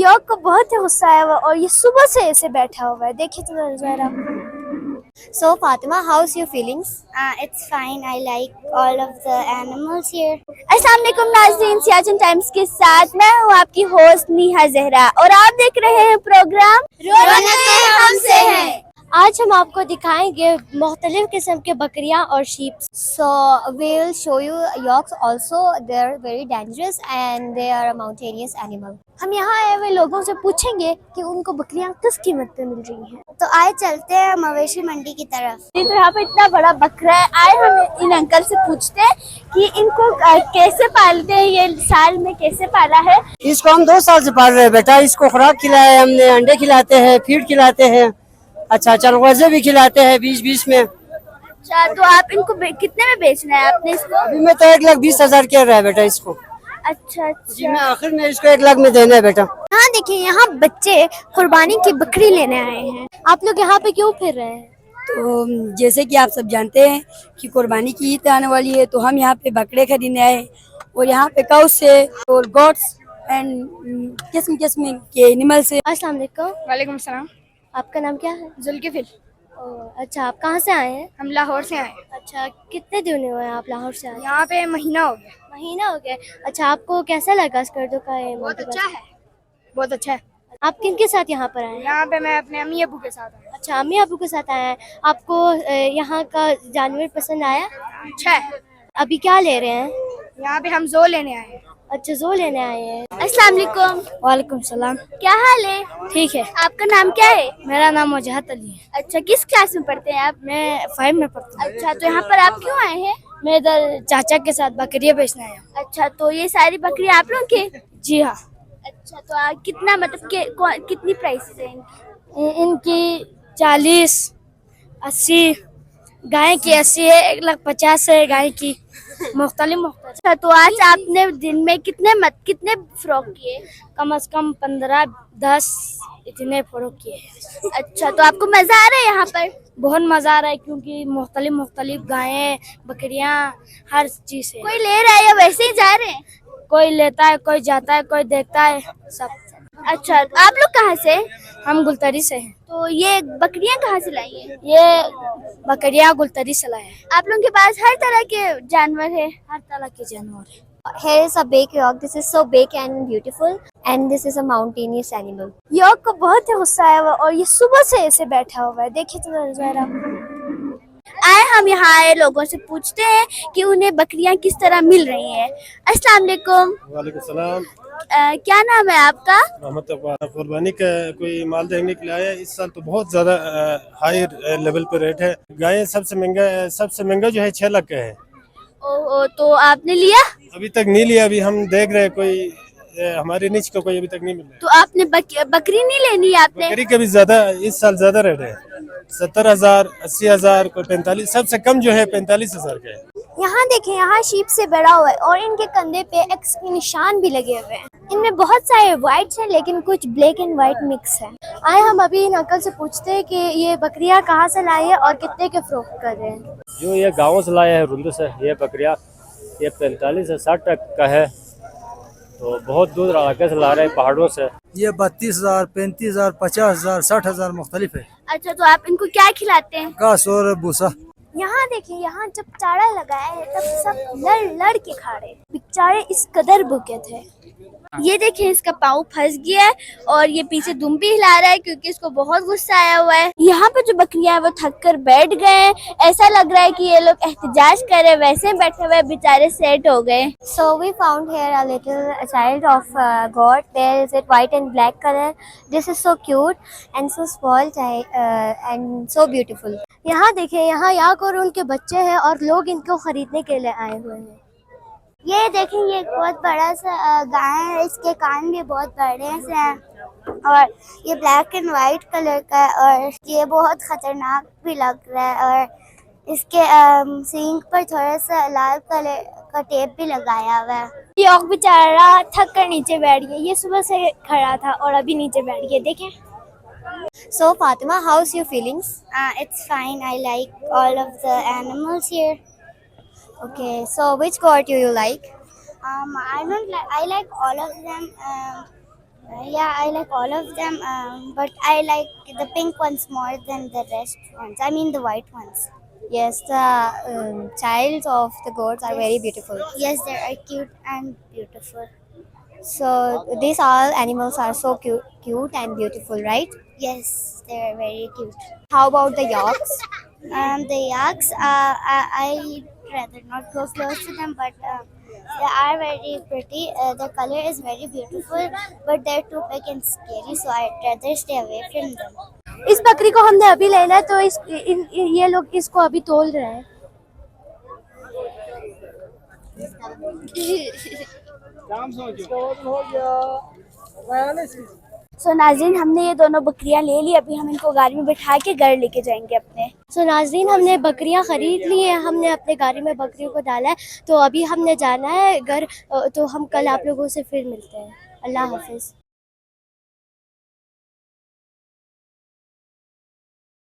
योग को बहुत ही गुस्सा आया हुआ और ये सुबह से ऐसे बैठा हुआ है, देखिए तो जरा। So Fatima, how's your feelings? It's fine. I like all of the animals here. अस्सलाम वालेकुम नाज़रीन, सियाचिन टाइम्स के साथ मैं हूँ आपकी होस्ट नीहा जहरा और आप देख रहे हैं प्रोग्राम रौनकें हमसे हैं। आज हम आपको दिखाएंगे मुख्तलिफ किस्म के बकरियां और sheep. So we'll show you yaks also. They're very dangerous and they are a mountainous animal. हम यहाँ आए हुए लोगों से पूछेंगे कि उनको बकरियां किस कीमत पे मिल रही हैं। तो आए चलते हैं मवेशी मंडी की तरफ। इस यहाँ पे इतना बड़ा बकरा है, आए हम इन अंकल से पूछते हैं कि इनको कैसे पालते हैं, ये साल में कैसे पाला है। इसको हम 2 साल से पाल रहे हैं बेटा। इसको खुराक खिलाए हमने, अंडे खिलाते हैं, फीड खिलाते हैं, अच्छा चरवाजे भी खिलाते हैं 20-20 में। अच्छा, तो आप इनको कितने में बेचना है आपने इसको? अभी मैं तो 1,20,000 कह रहा है बेटा इसको। अच्छा जी, मैं आखिर में इसको 1 लाख में देना है बेटा। यहाँ देखिए, यहाँ बच्चे कुर्बानी की बकरी लेने आए हैं। आप लोग यहाँ पे क्यों फिर रहे हैं? तो जैसे कि आप सब जानते हैं कि कुर्बानी की ईद आने वाली है, तो हम यहाँ पे बकरे खरीदने आए और यहाँ पे काउ से और गोट्स एंड किस्म किस्म के एनिमल से। अस्सलाम वालेकुम। वालेकुम सलाम। आपका नाम क्या है? जुल्किफिल। अच्छा, आप कहाँ से आए हैं? हम लाहौर से आए। अच्छा, कितने दिन हुए हैं आप लाहौर से आए? यहाँ पे महीना हो गया। महीना हो गया। अच्छा, आपको कैसा लगा स्कर्दो का ये बहुत मोटिव? अच्छा है, बहुत अच्छा है। आप किन के साथ यहाँ पर आए हैं? यहाँ पे मैं अपने अम्मी अबू के साथ आया। अच्छा, अम्मी अबू के साथ आए हैं। आपको यहाँ का जानवर पसंद आया? अच्छा है। अभी क्या ले रहे हैं? यहाँ पे हम जो लेने आए हैं। अच्छा, जो लेने आए हैं। अस्सलाम वालेकुम। वालेकुम सलाम। क्या हाल है? ठीक है। आपका नाम क्या है? मेरा नाम वजहत अली है। अच्छा, किस क्लास में पढ़ते हैं आप? मैं 5 में पढ़ता हूँ। अच्छा, तो यहाँ पर आप क्यों आए हैं? मैं इधर चाचा के साथ बकरियाँ बेचने आया हूँ। अच्छा, तो ये सारी बकरी आप लोग के? जी हाँ। अच्छा, तो कितना मतलब कितनी प्राइस है इनकी? इनकी 40, 80, गाय की 80 है, 1,50,000 है गाय की। मुख्तलिफ। अच्छा, तो आज आपने दिन में कितने फ्रॉक किए? कम से कम 15-10 इतने फरोख किए। अच्छा, तो आपको मजा आ रहा है यहाँ पर? बहुत मजा आ रहा है क्योंकि मुख्तलिफ गायें, बकरियां, हर चीज है। कोई ले रहा है या वैसे ही जा रहे हैं? कोई लेता है, कोई जाता है, कोई देखता है, सब। अच्छा, आप लोग कहाँ से? हम गुलतरी से हैं। तो ये बकरियां कहाँ से लाई है? ये बकरियां गुलतरी से लाए हैं। आप लोगों के पास हर तरह के जानवर है? हर तरह के जानवर है। Here is a big yak. This is so big and beautiful, and this is a mountainous animal. योग को बहुत ही गुस्सा आया हुआ और ये सुबह से ऐसे बैठा हुआ है, देखिए तो जरा। आए हम यहाँ आए लोगों से पूछते हैं कि उन्हें बकरियां किस तरह मिल रही हैं। अस्सलाम वालेकुम। वालेकुम सलाम। क्या नाम है आपका? मोहम्मद अब्बास। कुर्बानी का कोई माल देखने के लिए आया। इस साल तो बहुत ज्यादा हाई लेवल पे रेट है। गायें सबसे महंगा जो है 6 लाख का है। ओह, तो आपने लिया? अभी तक नहीं लिया। अभी हम देख रहे हैं, कोई हमारे नीच का कोई अभी तक नहीं मिल रहा। तो आपने बकरी नहीं लेनी आपने? बकरी का भी ज्यादा इस साल ज्यादा रेट है। 70,000, 80,000, कोई 45, सबसे कम जो है 45,000 का है। यहाँ देखें, यहाँ शीप से बड़ा हुआ है और इनके कंधे पे एक्स के निशान भी लगे हुए हैं। इनमें बहुत सारे व्हाइट्स हैं लेकिन कुछ ब्लैक एंड व्हाइट मिक्स है। आए हम अभी इन अंकल से पूछते हैं कि ये बकरियां कहाँ से लाई है और कितने के फरोख्त कर रहे हैं। जो ये गाँव से लाया है रुंदू से, ये बकरिया ये 45 से 60 तक का है। तो बहुत दूर इलाके से ला रहे हैं, पहाड़ों से। ये 32,000, 35,000, 50,000, 60,000 मुख्तलिफ है। अच्छा, तो आप इनको क्या खिलाते हैं? घास और भूसा। यहाँ देखिए, यहाँ जब चारा लगाया है तब सब लड़ के खा रहे हैं। बेचारे इस कदर भूखे थे। ये देखिए, इसका पाँव फंस गया है और ये पीछे दुम भी हिला रहा है क्योंकि इसको बहुत गुस्सा आया हुआ है। यहाँ पे जो बकरियां हैं वो थक कर बैठ गए हैं। ऐसा लग रहा है कि ये लोग एहतजाज कर रहे हैं, वैसे बैठे हुए बेचारे सेट हो गए। So we found here a little child of goat. There is it white and black color. This is so cute and so small and so beautiful. यहाँ देखिए, यहाँ याक और उनके बच्चे हैं और लोग इनको खरीदने के लिए आए हुए हैं। ये देखें, ये एक बहुत बड़ा सा गाय है। इसके कान भी बहुत बड़े से हैं और ये ब्लैक एंड वाइट कलर का है और ये बहुत खतरनाक भी लग रहा है। और इसके सींग पर थोड़ा सा लाल कलर का टेप भी लगाया हुआ है। याक बेचारा थक कर नीचे बैठ गया। ये सुबह से खड़ा था और अभी नीचे बैठ गया, देखें। So Fatima, how's your feelings? It's fine. I like all of the animals here. Okay, so which goat do you like? I don't like. I like all of them. Yeah, I like all of them, but I like the pink ones more than the rest ones. I mean the white ones. Yes, the child of the goats are very beautiful. Yes, they are cute and beautiful. So these all animals are so cute and beautiful, right? Yes, they are very cute. How about the yaks? The yaks, I'd rather not go close to them, but they are very pretty. The color is very beautiful, but they're too big and scary, so I'd rather stay away from them. इस बकरी को हमने अभी लेना है, तो ये लोग इसको अभी तोल रहे हैं। सो नाज़रीन, हमने ये दोनों बकरियां ले ली, अभी हम इनको गाड़ी में बिठा के घर लेके जाएंगे अपने। सो नाज़रीन, हमने बकरियां ख़रीद ली हैं, हमने अपने गाड़ी में बकरियों को डाला है, तो अभी हमने जाना है घर। तो हम कल आप लोगों से फिर मिलते हैं। अल्लाह हाफ़िज़।